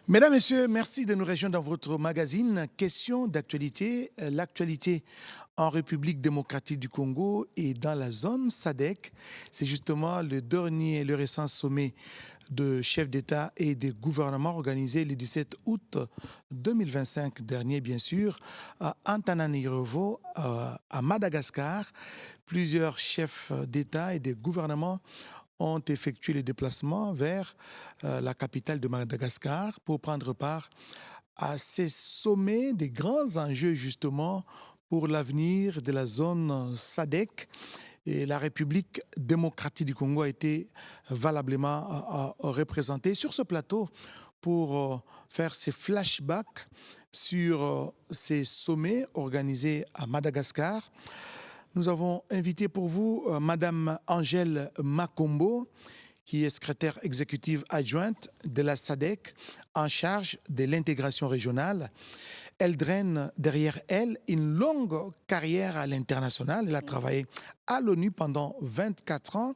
Mesdames, Messieurs, merci de nous rejoindre dans votre magazine Question d'actualité. L'actualité en République démocratique du Congo et dans la zone SADC. C'est justement le dernier et le récent sommet de chefs d'État et de gouvernement organisé le 17 août 2025 dernier, bien sûr, à Antananarivo, à Madagascar. Plusieurs chefs d'État et de gouvernement ont effectué le déplacement vers la capitale de Madagascar pour prendre part à ces sommets des grands enjeux justement pour l'avenir de la zone SADC. Et la République démocratique du Congo a été valablement représentée sur ce plateau pour faire ces flashbacks sur ces sommets organisés à Madagascar. Nous avons invité pour vous Madame Angèle Makombo, qui est secrétaire exécutive adjointe de la SADC en charge de l'intégration régionale. Elle draine derrière elle une longue carrière à l'international. Elle a travaillé à l'ONU pendant 24 ans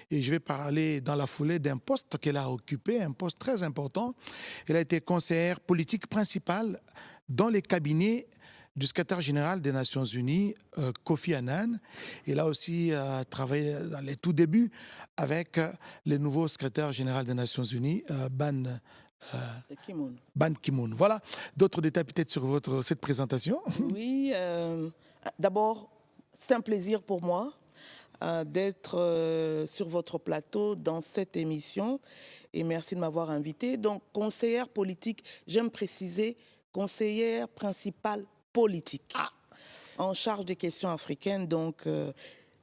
et je vais parler dans la foulée d'un poste qu'elle a occupé, un poste très important. Elle a été conseillère politique principale dans les cabinets du secrétaire général des Nations Unies, Kofi Annan. Il a aussi travaillé dans les tout débuts avec le nouveau secrétaire général des Nations Unies, Ban Ki-moon. Voilà, d'autres détails peut-être sur cette présentation. Oui, d'abord, c'est un plaisir pour moi d'être sur votre plateau dans cette émission et merci de m'avoir invité. Donc, conseillère politique, j'aime préciser, conseillère principale politique en charge des questions africaines. Donc,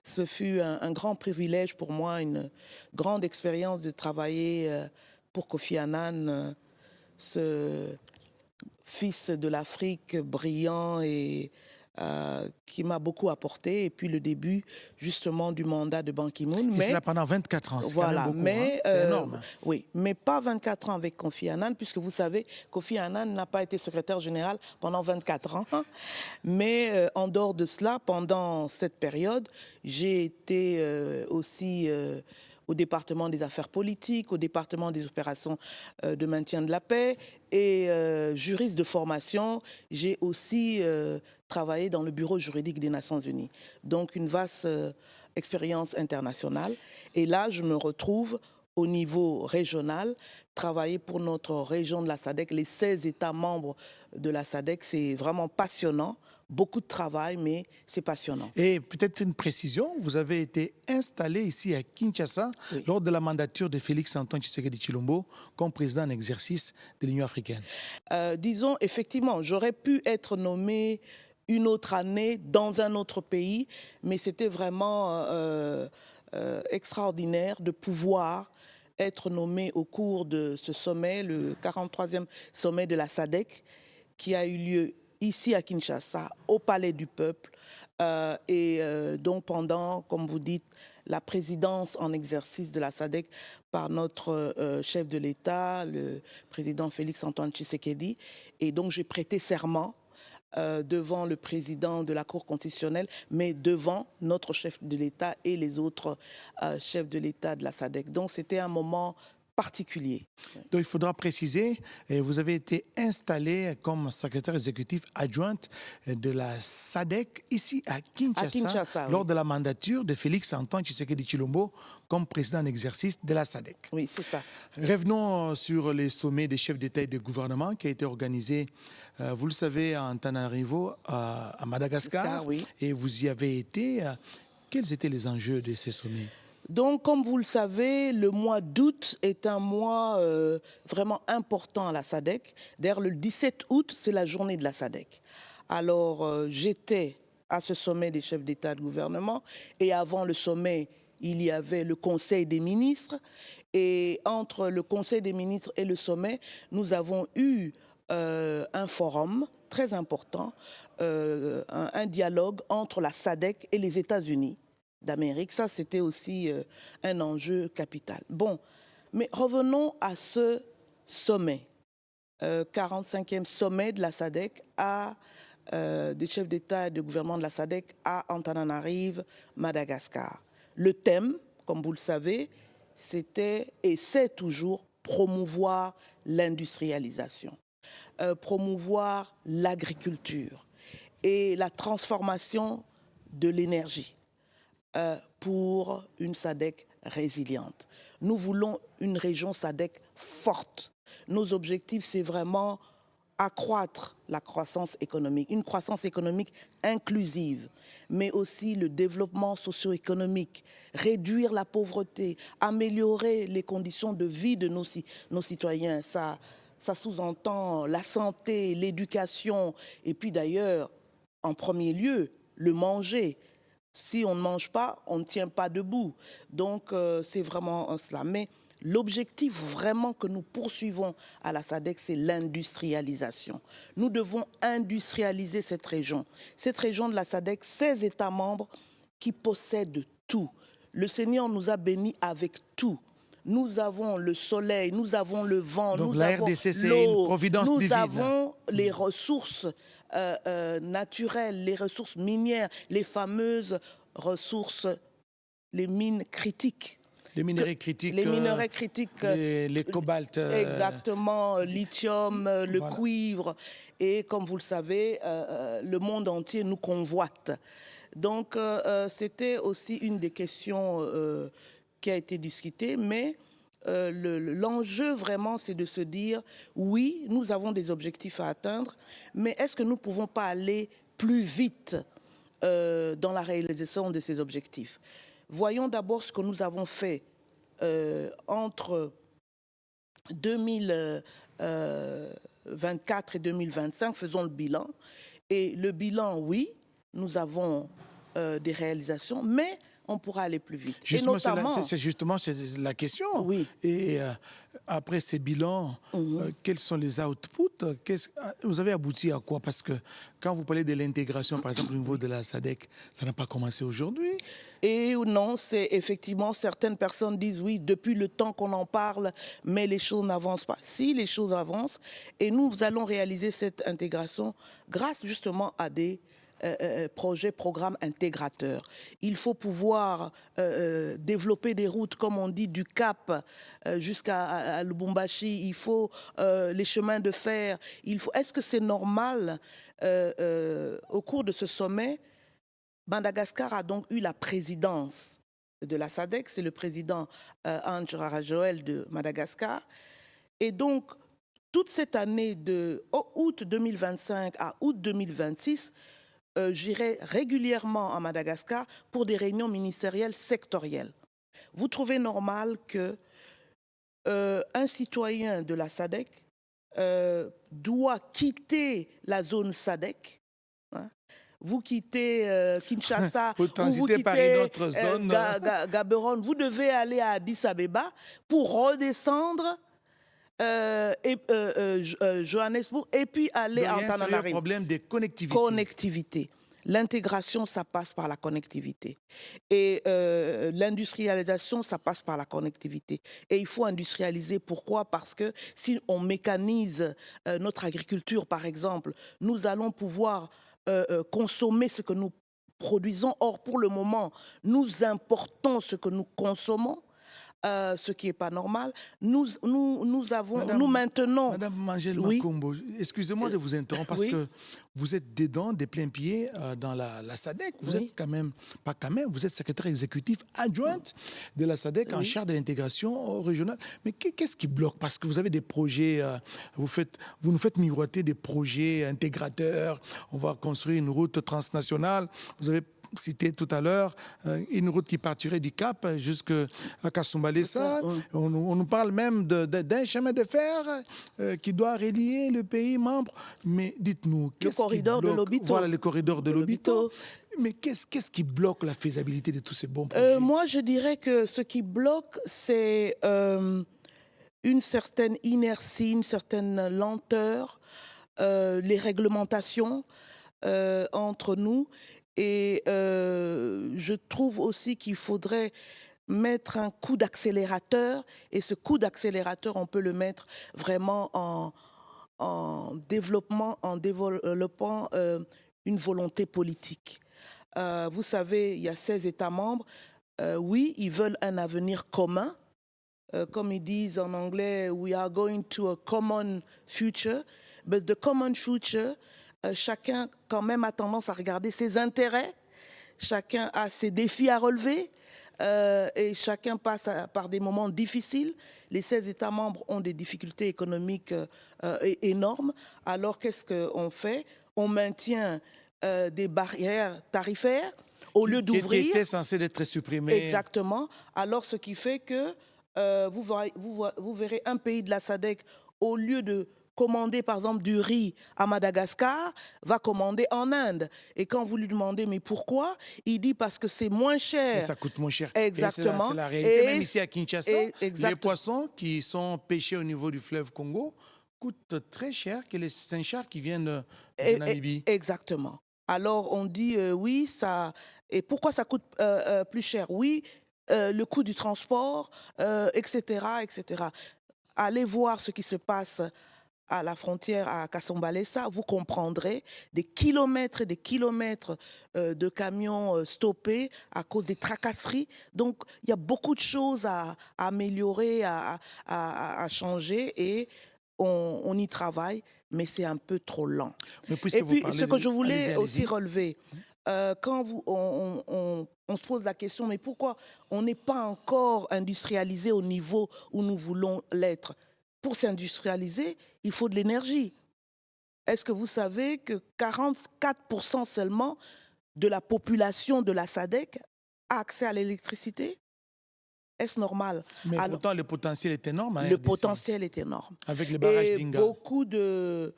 ce fut un grand privilège pour moi, une grande expérience de travailler pour Kofi Annan, ce fils de l'Afrique brillant et qui m'a beaucoup apporté. Et puis le début justement du mandat de Ban Ki-moon. Mais c'est là pendant 24 ans, c'est voilà, quand même beaucoup, mais c'est énorme. Oui, mais pas 24 ans avec Kofi Annan, puisque vous savez, Kofi Annan n'a pas été secrétaire général pendant 24 ans. Mais en dehors de cela, pendant cette période, j'ai été aussi au département des affaires politiques, au département des opérations de maintien de la paix et juriste de formation. J'ai aussi travaillé dans le bureau juridique des Nations Unies. Donc une vaste expérience internationale. Et là, je me retrouve au niveau régional, travailler pour notre région de la SADC, les 16 États membres de la SADC. C'est vraiment passionnant. Beaucoup de travail, mais c'est passionnant. Et peut-être une précision, vous avez été installé ici à Kinshasa lors de la mandature de Félix-Antoine Tshisekedi Tshilombo comme président en exercice de l'Union africaine. Disons, effectivement, j'aurais pu être nommé une autre année dans un autre pays, mais c'était vraiment extraordinaire de pouvoir être nommé au cours de ce sommet, le 43e sommet de la SADC, qui a eu lieu ici à Kinshasa, au Palais du Peuple, donc pendant, comme vous dites, la présidence en exercice de la SADC par notre chef de l'État, le président Félix-Antoine Tshisekedi. Et donc j'ai prêté serment devant le président de la Cour constitutionnelle, mais devant notre chef de l'État et les autres chefs de l'État de la SADC. Donc c'était un moment particulier. Donc il faudra préciser, vous avez été installé comme secrétaire exécutif adjointe de la SADC ici à Kinshasa, lors de la mandature de Félix-Antoine Tshisekedi Tshilombo comme président en exercice de la SADC. Oui, c'est ça. Revenons sur les sommets des chefs d'État et de gouvernement qui a été organisé, vous le savez, à Antananarivo, à Madagascar, oui. Et vous y avez été. Quels étaient les enjeux de ces sommets ? Donc, comme vous le savez, le mois d'août est un mois vraiment important à la SADC. D'ailleurs, le 17 août, c'est la journée de la SADC. Alors, j'étais à ce sommet des chefs d'État et de gouvernement. Et avant le sommet, il y avait le Conseil des ministres. Et entre le Conseil des ministres et le sommet, nous avons eu un forum très important, un dialogue entre la SADC et les États-Unis d'Amérique. Ça, c'était aussi un enjeu capital. Bon, mais revenons à ce sommet, 45e sommet de la SADC des chefs d'État et de gouvernement de la SADC à Antananarive, Madagascar. Le thème, comme vous le savez, c'était et c'est toujours promouvoir l'industrialisation, promouvoir l'agriculture et la transformation de l'énergie pour une SADC résiliente. Nous voulons une région SADC forte. Nos objectifs, c'est vraiment accroître la croissance économique, une croissance économique inclusive, mais aussi le développement socio-économique, réduire la pauvreté, améliorer les conditions de vie de nos citoyens. Ça sous-entend la santé, l'éducation, et puis d'ailleurs, en premier lieu, le manger. Si on ne mange pas, on ne tient pas debout. Donc, c'est vraiment cela. Mais l'objectif vraiment que nous poursuivons à la SADC, c'est l'industrialisation. Nous devons industrialiser cette région. Cette région de la SADC, 16 États membres qui possèdent tout. Le Seigneur nous a bénis avec tout. Nous avons le soleil, nous avons le vent, Donc nous la avons RDC, c'est l'eau, une providence nous divine. avons les ressources naturelles, les ressources minières, les fameuses ressources, les mines critiques. Les minerais critiques. Les minerais critiques. Les cobaltes. Exactement, lithium, le Voilà. cuivre. Et comme vous le savez, le monde entier nous convoite. Donc, c'était aussi une des questions qui a été discutée, mais l'enjeu vraiment, c'est de se dire, oui, nous avons des objectifs à atteindre, mais est-ce que nous ne pouvons pas aller plus vite dans la réalisation de ces objectifs? Voyons d'abord ce que nous avons fait entre 2024 et 2025, faisons le bilan. Et le bilan, oui, nous avons des réalisations, mais on pourra aller plus vite. Justement, et notamment, c'est la question. Oui. Et après ces bilans, quels sont les outputs? Vous avez abouti à quoi? Parce que quand vous parlez de l'intégration, par exemple, au niveau de la SADC, ça n'a pas commencé aujourd'hui. Et non, c'est effectivement, certaines personnes disent oui, depuis le temps qu'on en parle, mais les choses n'avancent pas. Si, les choses avancent, et nous allons réaliser cette intégration grâce justement à des projets, programmes intégrateurs. Il faut pouvoir développer des routes, comme on dit, du Cap jusqu'à Lubumbashi. Il faut les chemins de fer. Est-ce que c'est normal au cours de ce sommet? Madagascar a donc eu la présidence de la SADC, c'est le président Andry Rajoelina de Madagascar. Et donc, toute cette année de août 2025 à août 2026, j'irai régulièrement à Madagascar pour des réunions ministérielles sectorielles. Vous trouvez normal que un citoyen de la SADC doit quitter la zone SADC, vous quittez Kinshasa ou vous quittez par une autre zone. Gaborone, vous devez aller à Addis Abeba pour redescendre Johannesburg et puis aller à Antananarivo. Il y a un problème de connectivité. Connectivité. L'intégration, ça passe par la connectivité. Et l'industrialisation, ça passe par la connectivité. Et il faut industrialiser. Pourquoi? Parce que si on mécanise notre agriculture, par exemple, nous allons pouvoir consommer ce que nous produisons. Or, pour le moment, nous importons ce que nous consommons, ce qui n'est pas normal. Nous maintenons... Madame Mangel Oui. Makombo, excusez-moi de vous interrompre parce Oui. que vous êtes dedans, des pleins pieds dans la SADC. Vous Oui. êtes quand même, pas quand même, vous êtes secrétaire exécutif adjointe de la SADC en Oui. charge de l'intégration régionale. Mais qu'est-ce qui bloque? Parce que vous avez des projets, vous nous faites miroiter des projets intégrateurs. On va construire une route transnationale. Vous avez cité tout à l'heure une route qui partirait du Cap jusqu'à Kasumbalesa. On nous parle même d'un chemin de fer qui doit relier le pays membre. Mais dites-nous, qu'est-ce qui corridor de bloque? Lobito. Voilà, le corridor de Lobito. Lobito. Mais qu'est-ce qui bloque la faisabilité de tous ces bons projets? Moi, je dirais que ce qui bloque, c'est une certaine inertie, une certaine lenteur, les réglementations entre nous. Et je trouve aussi qu'il faudrait mettre un coup d'accélérateur. Et ce coup d'accélérateur, on peut le mettre vraiment en développant une volonté politique. Vous savez, il y a 16 États membres. Oui, ils veulent un avenir commun. comme ils disent en anglais, we are going to a common future. But the common future, chacun quand même a tendance à regarder ses intérêts, chacun a ses défis à relever. Et chacun passe par des moments difficiles. Les 16 États membres ont des difficultés économiques énormes. Alors qu'est-ce qu'on fait? On maintient des barrières tarifaires au lieu d'ouvrir. Qui était censé être supprimé. Exactement. Alors ce qui fait que vous verrez un pays de la SADC, au lieu de commander par exemple du riz à Madagascar, va commander en Inde. Et quand vous lui demandez mais pourquoi, il dit parce que c'est moins cher. Et ça coûte moins cher. Exactement. C'est la réalité. Même ici à Kinshasa, exactement. Les poissons qui sont pêchés au niveau du fleuve Congo coûtent très cher que les Saint-Charles qui viennent de Namibie. Exactement. Alors on dit oui, ça. Et pourquoi ça coûte plus cher? Oui, le coût du transport, etc., etc. Allez voir ce qui se passe à la frontière à Kasumbalesa, vous comprendrez des kilomètres et des kilomètres de camions stoppés à cause des tracasseries. Donc, il y a beaucoup de choses à améliorer, à changer et on y travaille, mais c'est un peu trop lent. Mais et puis, ce que je voulais allez-y. aussi relever, quand on se pose la question, mais pourquoi on n'est pas encore industrialisé au niveau où nous voulons l'être? Pour s'industrialiser, il faut de l'énergie. Est-ce que vous savez que 44% seulement de la population de la SADC a accès à l'électricité? Est-ce normal? Mais pourtant, le potentiel est énorme. Le potentiel est énorme. Avec les barrages d'Inga. Beaucoup d'États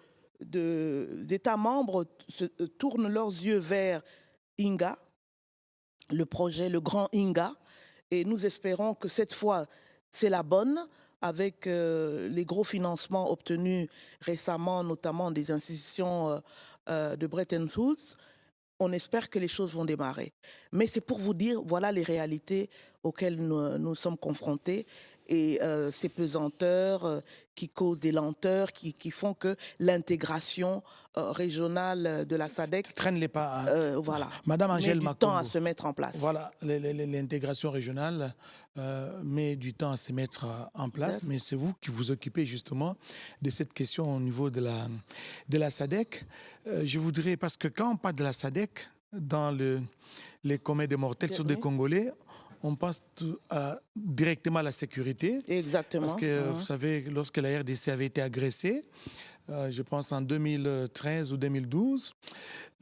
membres tournent leurs yeux vers Inga, le projet, le grand Inga, et nous espérons que cette fois, c'est la bonne, avec les gros financements obtenus récemment, notamment des institutions de Bretton Woods. On espère que les choses vont démarrer. Mais c'est pour vous dire, voilà les réalités auxquelles nous sommes confrontés et ces pesanteurs qui causent des lenteurs, qui font que l'intégration régionale de la SADC traîne les pas. Voilà. Madame Angèle met du temps à se mettre en place. Voilà, l'intégration régionale met du temps à se mettre en place, mais c'est vous qui vous occupez justement de cette question au niveau de la SADC. Je voudrais, parce que quand on parle de la SADC, dans les communs des mortels sur des Congolais, on pense directement à la sécurité. Exactement. Parce que, vous savez, lorsque la RDC avait été agressée, je pense en 2013 ou 2012,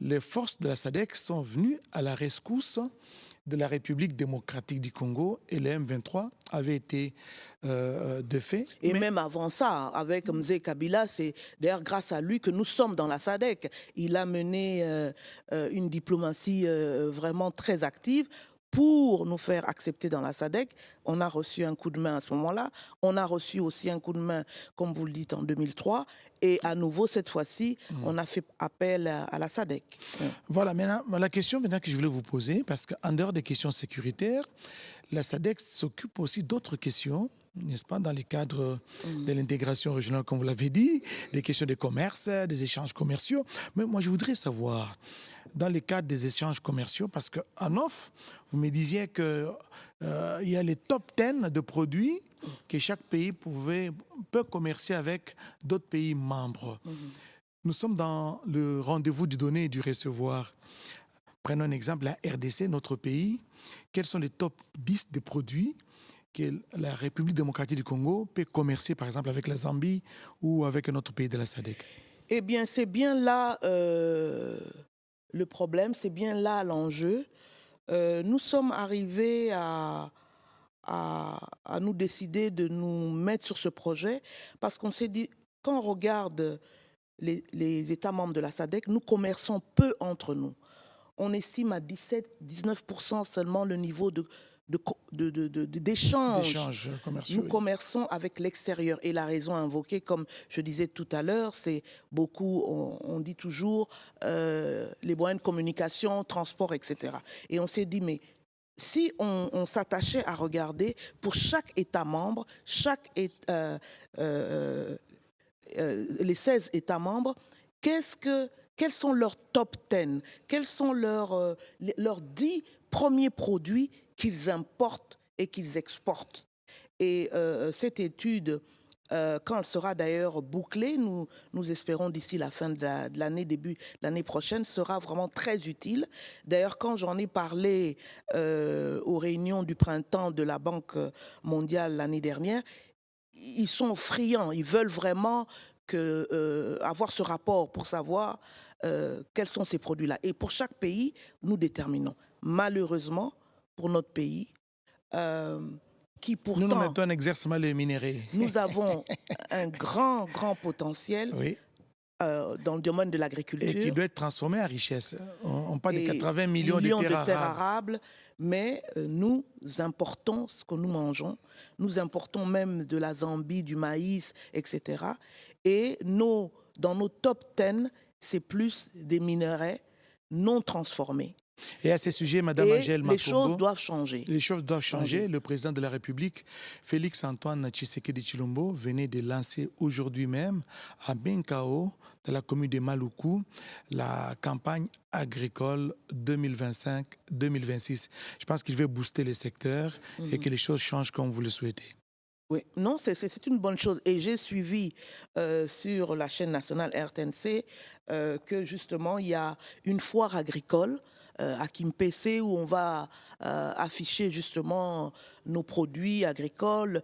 les forces de la SADC sont venues à la rescousse de la République démocratique du Congo et le M23 avait été défait. Et même avant ça, avec Mzee Kabila, c'est d'ailleurs grâce à lui que nous sommes dans la SADC. Il a mené une diplomatie vraiment très active pour nous faire accepter dans la SADC. On a reçu un coup de main à ce moment-là. On a reçu aussi un coup de main, comme vous le dites, en 2003. Et à nouveau, cette fois-ci, on a fait appel à la SADC. Voilà, maintenant, la question maintenant que je voulais vous poser, parce qu'en dehors des questions sécuritaires, la SADC s'occupe aussi d'autres questions, n'est-ce pas, dans le cadre de l'intégration régionale, comme vous l'avez dit, des questions de commerce, des échanges commerciaux. Mais moi, je voudrais savoir, dans le cadre des échanges commerciaux, parce qu'en offre, vous me disiez qu'il y a les top 10 de produits que chaque pays peut commercer avec d'autres pays membres. Nous sommes dans le rendez-vous du donner et du recevoir. Prenons un exemple, la RDC, notre pays. Quels sont les top 10 des produits que la République démocratique du Congo peut commercer, par exemple, avec la Zambie ou avec un autre pays de la SADC? Eh bien, c'est bien là le problème, c'est bien là l'enjeu. Nous sommes arrivés à nous décider de nous mettre sur ce projet parce qu'on s'est dit, quand on regarde les États membres de la SADC, nous commerçons peu entre nous. On estime à 17-19% seulement le niveau d'échanges commerciaux. Nous commerçons avec l'extérieur. Et la raison invoquée, comme je disais tout à l'heure, c'est beaucoup, on dit toujours, les moyens de communication, transport, etc. Et on s'est dit, mais si on s'attachait à regarder pour chaque État membre, les 16 États membres, quels sont leurs top 10, quels sont leurs 10 premiers produits qu'ils importent et qu'ils exportent. Et cette étude, quand elle sera d'ailleurs bouclée, nous espérons d'ici la fin de l'année, début l'année prochaine, sera vraiment très utile. D'ailleurs, quand j'en ai parlé aux réunions du printemps de la Banque mondiale l'année dernière, ils sont friands, ils veulent vraiment avoir ce rapport pour savoir quels sont ces produits-là. Et pour chaque pays, nous déterminons. Malheureusement, pour notre pays, euh, qui Nous nous pourtant, mettons en exercement les minéraux. nous avons un grand potentiel Oui. dans le domaine de Et qui l'agriculture doit être transformé en richesse. On parle de et 80 millions de millions de terres terres arables. arables, mais nous importons ce que nous mangeons, nous importons même de la Zambie, du maïs, etc. Et dans nos top 10, c'est plus des minerais non transformés. Et à ce sujet, Madame Et Angèle les choses Makombo, doivent changer. les choses doivent changer. Le président de la République, Félix-Antoine Tshisekedi Tshilombo, venait de lancer aujourd'hui même à Benkao, dans la commune de Maluku, la campagne agricole 2025-2026. Je pense qu'il veut booster les secteurs et que les choses changent comme vous le souhaitez. Oui, non, c'est une bonne chose. Et j'ai suivi sur la chaîne nationale RTNC que justement, il y a une foire agricole à Kimpese où on va afficher justement nos produits agricoles.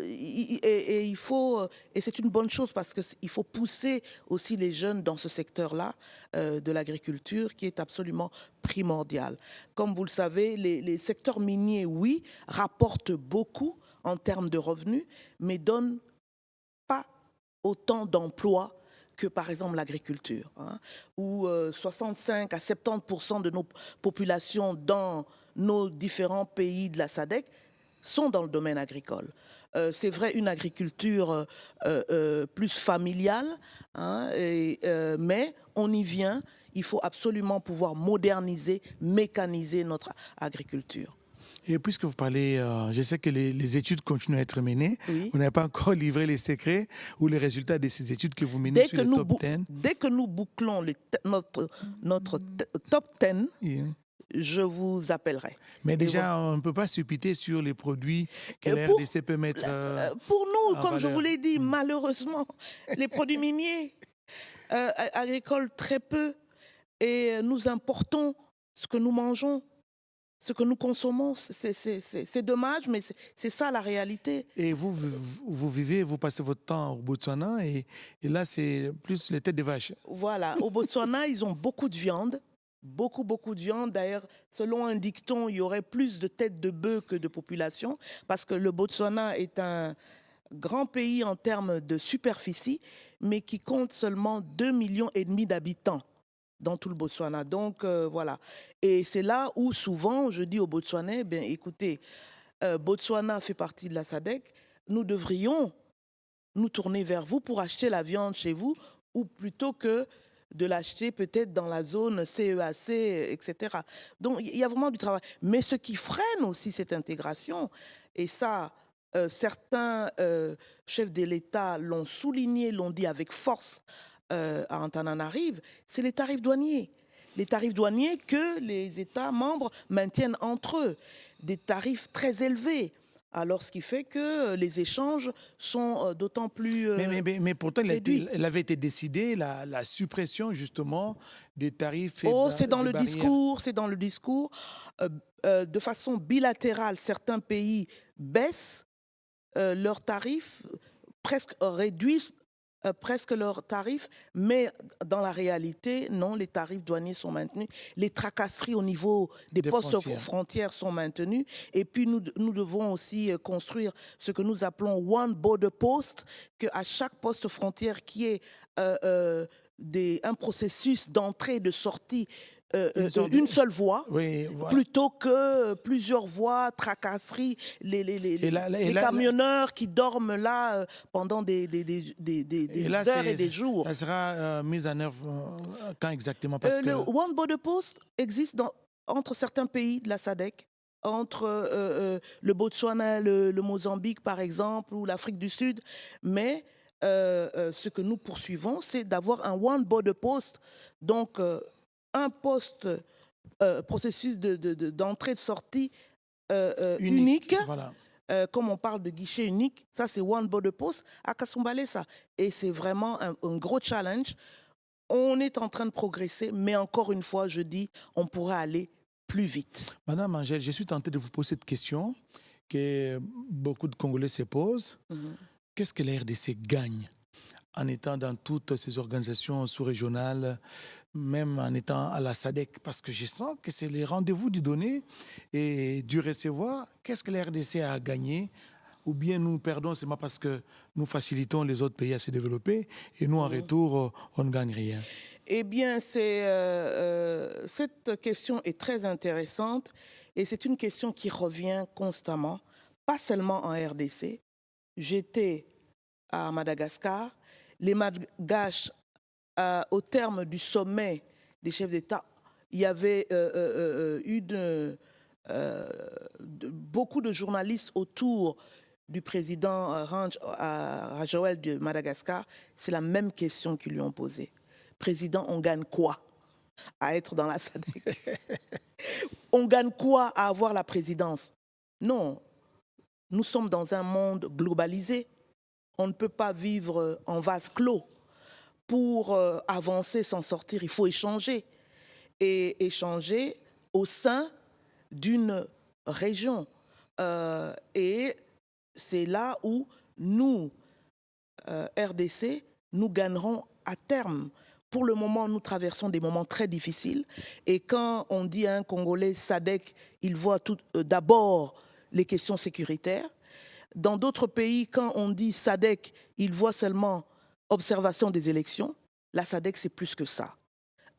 Et il faut, et c'est une bonne chose parce qu'il faut pousser aussi les jeunes dans ce secteur-là de l'agriculture qui est absolument primordial. Comme vous le savez, les secteurs miniers, oui, rapportent beaucoup en termes de revenus, mais donnent pas autant d'emplois que par exemple l'agriculture, hein, où 65 à 70% de nos populations dans nos différents pays de la SADC sont dans le domaine agricole. C'est vrai, une agriculture plus familiale, hein, mais on y vient. Il faut absolument pouvoir moderniser, mécaniser notre agriculture. Et puisque vous parlez, je sais que les études continuent à être menées. Oui. Vous n'avez pas encore livré les secrets ou les résultats de ces études que vous menez sur le top 10. Dès que nous bouclons notre top 10, Yeah. je vous appellerai. Mais déjà, on ne peut pas suppiter sur les produits que la Pour, RDC peut mettre pour nous, en comme je valeur. vous l'ai dit, malheureusement, les produits miniers agricoles très peu et nous importons ce que nous mangeons. Ce que nous consommons, c'est dommage, mais c'est ça la réalité. Et vous vivez, vous passez votre temps au Botswana et là, c'est plus les têtes de vache. Voilà, au Botswana, ils ont beaucoup de viande, beaucoup de viande. D'ailleurs, selon un dicton, il y aurait plus de têtes de bœuf que de population, parce que le Botswana est un grand pays en termes de superficie, mais qui compte seulement 2,5 millions d'habitants dans tout le Botswana. Donc, voilà. Et c'est là où souvent, je dis aux Botswanais, bien écoutez, Botswana fait partie de la SADC, nous devrions nous tourner vers vous pour acheter la viande chez vous, ou plutôt que de l'acheter peut-être dans la zone CEAC, etc. Donc, il y a vraiment du travail. Mais ce qui freine aussi cette intégration, et ça, certains chefs de l'État l'ont souligné, l'ont dit avec force, à Antananarive, c'est les tarifs douaniers. Les tarifs douaniers que les États membres maintiennent entre eux. Des tarifs très élevés. Alors, ce qui fait que les échanges sont d'autant plus... Mais pourtant, réduits. elle avait été décidée, la suppression justement des tarifs. Oh, c'est dans des le barrières. discours, c'est dans le discours. De façon bilatérale, certains pays baissent leurs tarifs, presque réduisent presque leurs tarifs, mais dans la réalité, non, les tarifs douaniers sont maintenus. Les tracasseries au niveau des postes frontières sont maintenues. Et puis, nous devons aussi construire ce que nous appelons One Border Post, qu'à chaque poste frontière qui est un processus d'entrée et de sortie, une seule voie, oui, voilà. Plutôt que plusieurs voies, tracasseries, les camionneurs qui dorment là pendant des heures et des jours. Ça sera mise en œuvre quand exactement Le One Border Post existe entre certains pays de la SADC, entre le Botswana, le Mozambique par exemple, ou l'Afrique du Sud, mais ce que nous poursuivons, c'est d'avoir un One Border Post, donc un poste, processus d'entrée et de sortie unique, voilà. comme on parle de guichet unique, ça c'est One Border Post à Kasumbalé, ça. Et c'est vraiment un gros challenge. On est en train de progresser, mais encore une fois, je dis, on pourrait aller plus vite. Madame Angèle, je suis tenté de vous poser cette question que beaucoup de Congolais se posent. Qu'est-ce que la RDC gagne en étant dans toutes ces organisations sous-régionales, même en étant à la SADC? Parce que je sens que c'est les rendez-vous du donner et du recevoir. Qu'est-ce que la RDC a gagné? Ou bien nous perdons seulement parce que nous facilitons les autres pays à se développer et nous, en retour, on ne gagne rien? Eh bien, cette question est très intéressante et c'est une question qui revient constamment, pas seulement en RDC. J'étais à Madagascar. Les Malgaches, au terme du sommet des chefs d'État, il y avait beaucoup de journalistes autour du président Rajoel de Madagascar. C'est la même question qu'ils lui ont posée. Président, on gagne quoi à être dans la SADC? On gagne quoi à avoir la présidence? Non, nous sommes dans un monde globalisé. On ne peut pas vivre en vase clos. Pour avancer, s'en sortir, il faut échanger. Et échanger au sein d'une région. Et c'est là où nous, RDC, nous gagnerons à terme. Pour le moment, nous traversons des moments très difficiles. Et quand on dit à un Congolais SADC, il voit d'abord les questions sécuritaires. Dans d'autres pays, quand on dit SADC, il voit seulement observation des élections. La SADC, c'est plus que ça.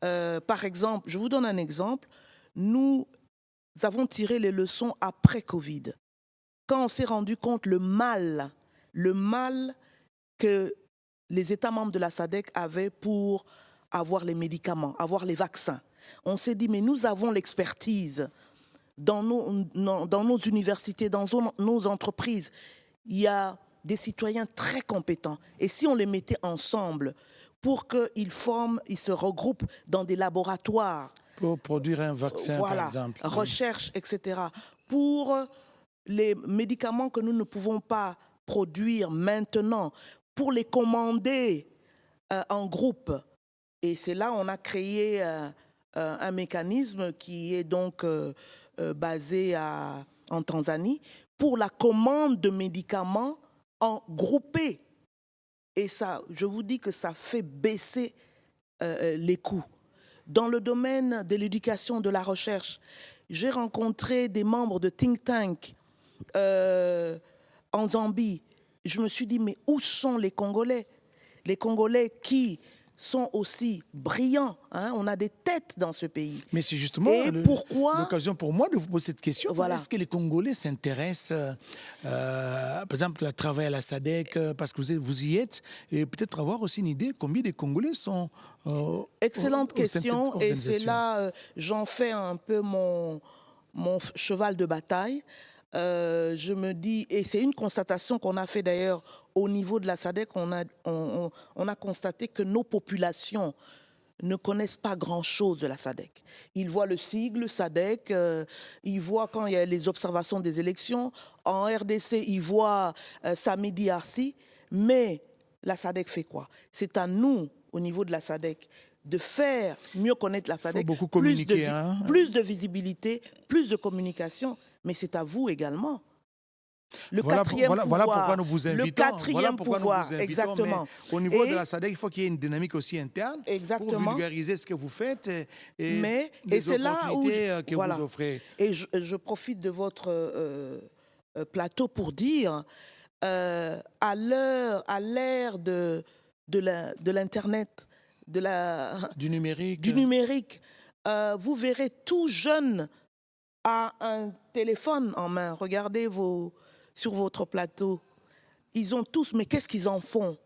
Par exemple, je vous donne un exemple. Nous avons tiré les leçons après Covid. Quand on s'est rendu compte le mal que les États membres de la SADC avaient pour avoir les médicaments, avoir les vaccins. On s'est dit, mais nous avons l'expertise dans nos universités, dans nos entreprises. Il y a des citoyens très compétents. Et si on les mettait ensemble pour qu'ils se regroupent dans des laboratoires. Pour produire un vaccin, voilà, par exemple. Recherche, etc. Pour les médicaments que nous ne pouvons pas produire maintenant, pour les commander en groupe. Et c'est là qu'on a créé un mécanisme qui est donc basé en Tanzanie pour la commande de médicaments en groupé. Et ça, je vous dis que ça fait baisser les coûts. Dans le domaine de l'éducation, de la recherche, j'ai rencontré des membres de think tank en Zambie. Je me suis dit, mais où sont les Congolais? Les Congolais qui sont aussi brillants. Hein? On a des têtes dans ce pays. Mais c'est justement l'occasion pour moi de vous poser cette question. Voilà. Est-ce que les Congolais s'intéressent, par exemple, à travailler à la SADC, parce que vous y êtes, et peut-être avoir aussi une idée combien de Congolais sont... Excellente question, et c'est là, j'en fais un peu mon cheval de bataille. Je me dis, et c'est une constatation qu'on a fait d'ailleurs au niveau de la SADC, on a constaté que nos populations ne connaissent pas grand-chose de la SADC. Ils voient le sigle SADC, ils voient quand il y a les observations des élections. En RDC, ils voient Samedi Arsi, mais la SADC fait quoi? C'est à nous, au niveau de la SADC, de faire mieux connaître la SADC, plus de visibilité, plus de communication, mais c'est à vous également. Voilà pourquoi nous vous invitons. Le quatrième pouvoir, exactement. Au niveau de la SADC, il faut qu'il y ait une dynamique aussi interne pour vulgariser ce que vous faites et c'est là où vous offrez. Et je profite de votre plateau pour dire, à l'ère de l'Internet, du numérique, vous verrez tout jeune a un téléphone en main. Regardez sur votre plateau. Ils ont tous, mais qu'est-ce qu'ils en font?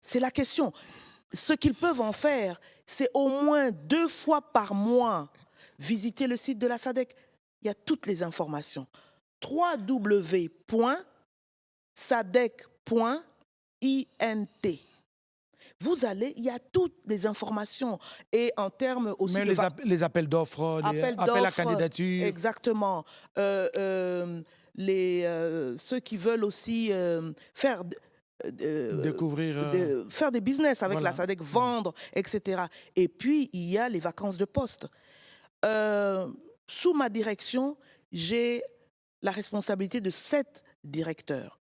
C'est la question. Ce qu'ils peuvent en faire, c'est au moins 2 fois par mois visiter le site de la SADC. Il y a toutes les informations. www.sadec.int. Vous allez, il y a toutes les informations. Et en termes aussi... Même les appels d'offres, les appels à candidature. Exactement. ceux qui veulent aussi faire Découvrir. faire des business avec Voilà. la SADC, vendre, etc. Et puis, il y a les vacances de poste. Sous ma direction, j'ai la responsabilité de 7 directeurs.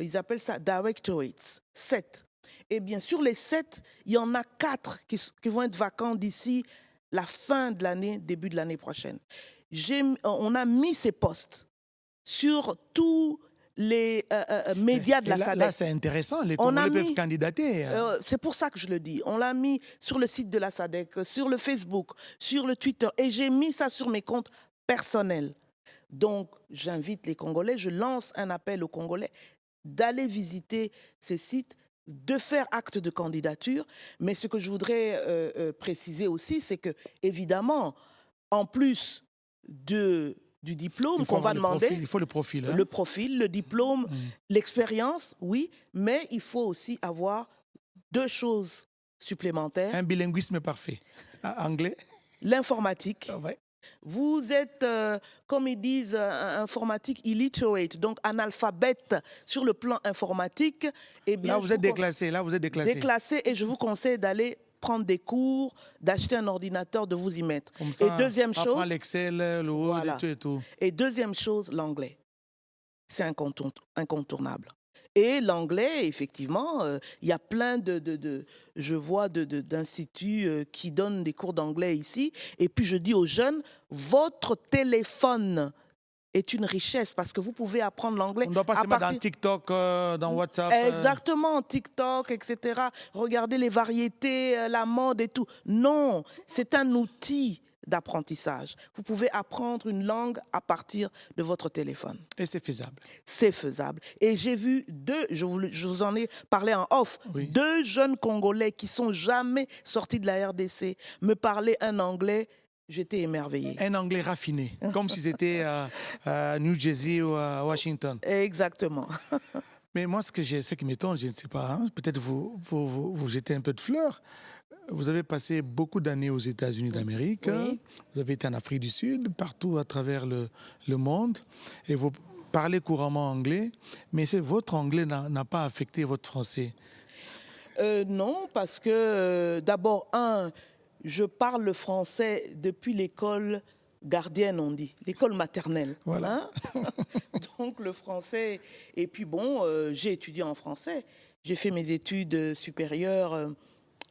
Ils appellent ça directorates, 7. Et bien, sur les 7, il y en a 4 qui vont être vacants d'ici la fin de l'année, début de l'année prochaine. On a mis ces postes sur tous les médias de Et la là, SADC. là, c'est intéressant. Les On a Congolais peuvent mis- candidater. C'est pour ça que je le dis. On l'a mis sur le site de la SADC, sur le Facebook, sur le Twitter. Et j'ai mis ça sur mes comptes personnels. Donc, j'invite les Congolais, je lance un appel aux Congolais d'aller visiter ces sites, de faire acte de candidature. Mais ce que je voudrais préciser aussi, c'est que, évidemment, en plus du diplôme Il faut qu'on va avoir le demander, profil, il faut le profil. Hein. le profil, le diplôme, l'expérience, oui, mais il faut aussi avoir 2 choses supplémentaires. Un bilinguisme parfait. Anglais. L'informatique. Ah ouais. Vous êtes, comme ils disent, informatique illiterate, donc analphabète sur le plan informatique. Eh bien, Là, vous êtes déclassé. Là, vous êtes déclassé. déclassé, et je vous conseille d'aller prendre des cours, d'acheter un ordinateur, de vous y mettre. Comme ça, Et deuxième apprends chose, l'Excel, le Word Voilà. et tout. Et deuxième chose, l'anglais. C'est incontournable. Et l'anglais, effectivement, il y a plein je vois d'instituts qui donnent des cours d'anglais ici. Et puis je dis aux jeunes, votre téléphone est une richesse parce que vous pouvez apprendre l'anglais. On ne doit pas à se mettre dans partir- TikTok, dans WhatsApp. Exactement, TikTok, etc. Regardez les variétés, la mode et tout. Non, c'est un outil d'apprentissage. Vous pouvez apprendre une langue à partir de votre téléphone. Et c'est faisable. C'est faisable. Et j'ai vu je vous en ai parlé en off, Oui. 2 jeunes Congolais qui sont jamais sortis de la RDC me parler un anglais. J'étais émerveillée. Un anglais raffiné, comme si c'était à New Jersey ou à Washington. Exactement. Mais moi, ce qui m'étonne, je ne sais pas, hein, peut-être vous jetez un peu de fleurs. Vous avez passé beaucoup d'années aux États-Unis d'Amérique. Oui. Vous avez été en Afrique du Sud, partout à travers le monde. Et vous parlez couramment anglais. Mais votre anglais n'a pas affecté votre français. Non, parce que d'abord, je parle le français depuis l'école gardienne, on dit, l'école maternelle. Voilà. Hein. Donc le français. Et puis bon, j'ai étudié en français. J'ai fait mes études supérieures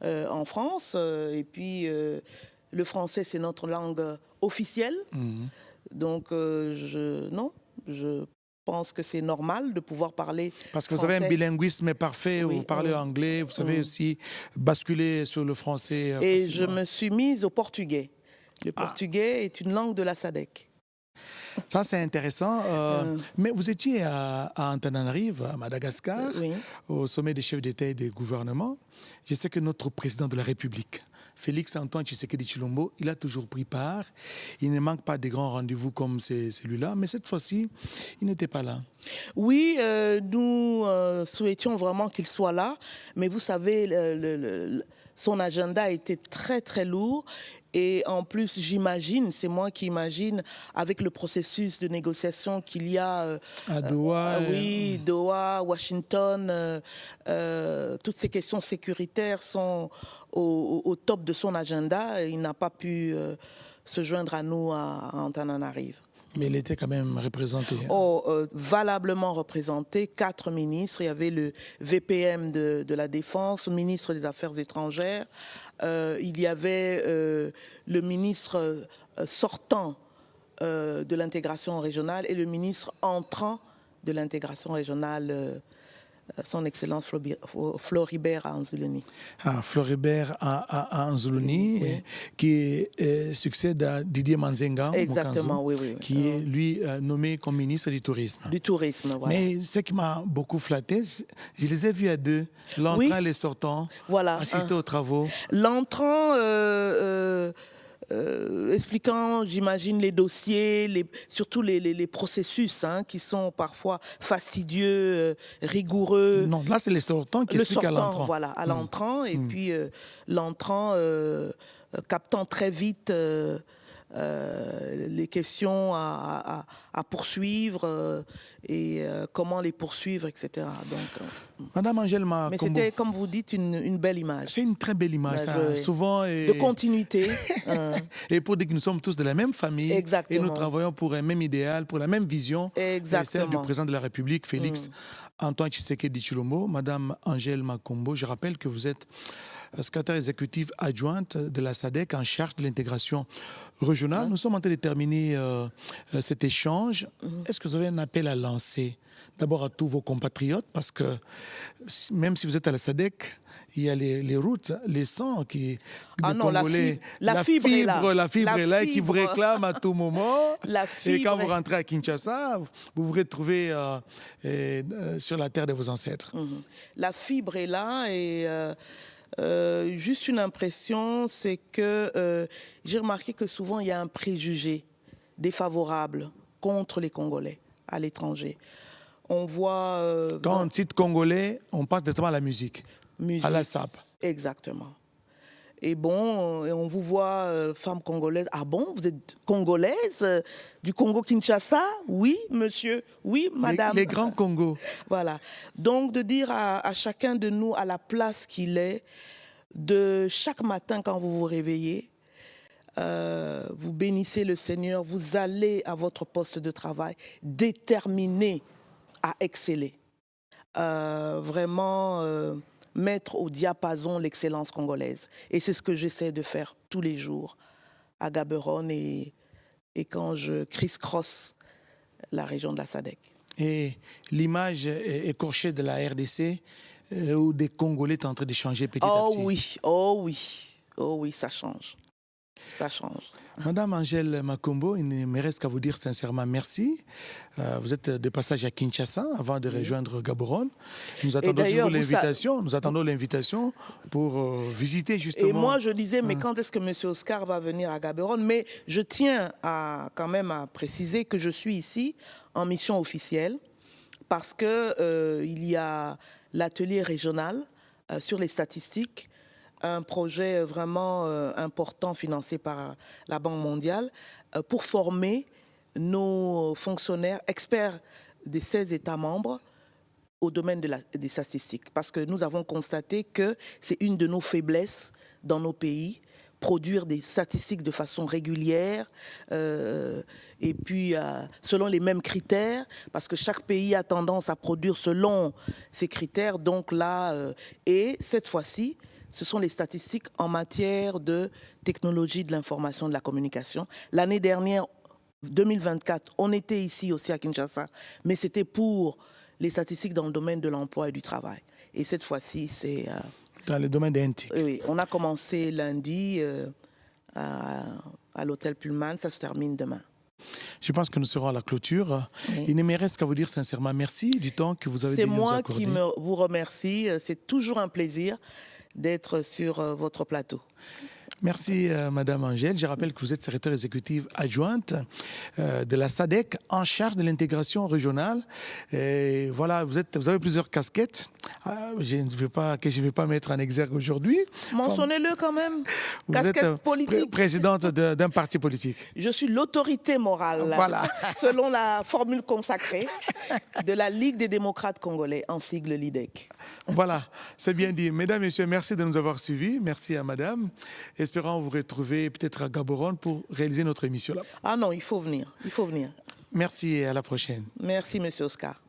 en France. Et puis le français, c'est notre langue officielle. Donc je pense que c'est normal de pouvoir parler Parce que vous français. avez un bilinguisme parfait, Oui, vous parlez oui. anglais, vous savez aussi basculer sur le français. Et je facilement. me suis mise au portugais. Le portugais est une langue de la SADC. Ça, c'est intéressant. Mais vous étiez à Antananarive, à Madagascar, Oui. au sommet des chefs d'État et des gouvernements. Je sais que notre président de la République, Félix Antoine Tshisekedi Tshilombo, il a toujours pris part. Il ne manque pas de grands rendez-vous comme celui-là, mais cette fois-ci, il n'était pas là. Oui, nous souhaitions vraiment qu'il soit là, mais vous savez, son agenda était très très lourd. Et en plus, j'imagine, c'est moi qui imagine, avec le processus de négociation qu'il y a À Doha. oui, Doha, Washington, toutes ces questions sécuritaires sont au top de son agenda. Il n'a pas pu se joindre à nous à Antananarive. Mais il était quand même représenté. Valablement représenté, 4 ministres. Il y avait le VPM de la Défense, le ministre des Affaires étrangères. Il y avait le ministre sortant de l'intégration régionale et le ministre entrant de l'intégration régionale, son Excellence Floribert Anzuluni. Floribert Anzuluni, Oui. qui succède à Didier Manzenga, Exactement, Mokanzu, oui. qui est, lui, nommé comme ministre du Tourisme. Du tourisme, voilà. Mais ce qui m'a beaucoup flatté, je les ai vus à deux, l'entrant Oui. et les sortants, Voilà. assister aux travaux. L'entrant expliquant, j'imagine, les dossiers, surtout les processus qui sont parfois fastidieux, rigoureux. Non, là, c'est les sortants qui Le expliquent à sortant, l'entrant. voilà, à l'entrant, et puis l'entrant captant très vite les questions à poursuivre et comment les poursuivre, etc. Donc, Madame Angèle mais Makombo, c'était, comme vous dites, une belle image. c'est une très belle image, Bah, ça, je- souvent. De continuité. Et pour dire que nous sommes tous de la même famille, Exactement. et nous travaillons pour un même idéal, pour la même vision, et celle du Exactement. président de la République, Félix Antoine Tshisekedi Tshilombo. Madame Angèle Makombo, je rappelle que vous êtes secrétaire exécutive adjointe de la SADC en charge de l'intégration régionale. Nous sommes en train de terminer cet échange. Est-ce que vous avez un appel à lancer d'abord à tous vos compatriotes, parce que même si vous êtes à la SADC, il y a les routes, les sangs qui, Ah des non, Congolais. la fibre est là. La fibre La est là et qui vous fibre. réclame à tout moment. La Et quand fibre vous est- rentrez à Kinshasa, vous vous retrouvez sur la terre de vos ancêtres. La fibre est là et juste une impression, c'est que j'ai remarqué que souvent il y a un préjugé défavorable contre les Congolais à l'étranger. On voit... Quand on cite congolais, on passe directement à la musique, musique. à la SAP. Exactement. Et bon, et on vous voit, femme congolaise. Ah bon, vous êtes congolaise du Congo-Kinshasa? Oui, monsieur. Oui, madame. Les grands Congos. Voilà. Donc, de dire à chacun de nous, à la place qu'il est, de chaque matin quand vous vous réveillez, vous bénissez le Seigneur, vous allez à votre poste de travail déterminé à exceller. Vraiment mettre au diapason l'excellence congolaise. Et c'est ce que j'essaie de faire tous les jours à Gaborone et quand je criss-cross la région de la SADC. Et l'image écorchée de la RDC, où des Congolais sont en train de changer petit à Oh petit. oui, oh oui, oh oui, ça change. Ça change. Madame Angèle Makombo, il ne me reste qu'à vous dire sincèrement merci. Vous êtes de passage à Kinshasa avant de rejoindre Gaborone. Nous attendons d'ailleurs, toujours l'invitation. Nous attendons l'invitation pour visiter justement. Et moi, je disais, mais quand est-ce que M. Oscar va venir à Gaborone? Mais je tiens quand même à préciser que je suis ici en mission officielle parce que il y a l'atelier régional sur les statistiques, un projet vraiment important financé par la Banque mondiale pour former nos fonctionnaires experts des 16 États membres au domaine des statistiques. Parce que nous avons constaté que c'est une de nos faiblesses dans nos pays, produire des statistiques de façon régulière et puis selon les mêmes critères, parce que chaque pays a tendance à produire selon ces critères. Donc là, et cette fois-ci, ce sont les statistiques en matière de technologie de l'information et de la communication. L'année dernière, 2024, on était ici aussi à Kinshasa, mais c'était pour les statistiques dans le domaine de l'emploi et du travail. Et cette fois-ci, c'est... dans le domaine des NT. Oui, on a commencé lundi à l'hôtel Pullman, ça se termine demain. Je pense que nous serons à la clôture. Oui. Il ne me reste qu'à vous dire sincèrement merci du temps que vous avez C'est donné nous moi accorder. qui vous remercie. C'est toujours un plaisir d'être sur votre plateau. Merci, Madame Angèle. Je rappelle que vous êtes secrétaire exécutive adjointe de la SADC en charge de l'intégration régionale. Et voilà, vous avez plusieurs casquettes. Je ne vais pas mettre en exergue aujourd'hui. Mentionnez-le quand même. Vous Casquette êtes politique. présidente d'un parti politique. Je suis l'autorité morale, Voilà. selon la formule consacrée de la Ligue des démocrates congolais, en sigle LIDEC. Voilà, c'est bien dit. Mesdames, Messieurs, merci de nous avoir suivis. Merci à Madame. Espérons vous retrouver peut-être à Gaborone pour réaliser notre émission là. Ah non, il faut venir, il faut venir. Merci et à la prochaine. Merci, Monsieur Oscar.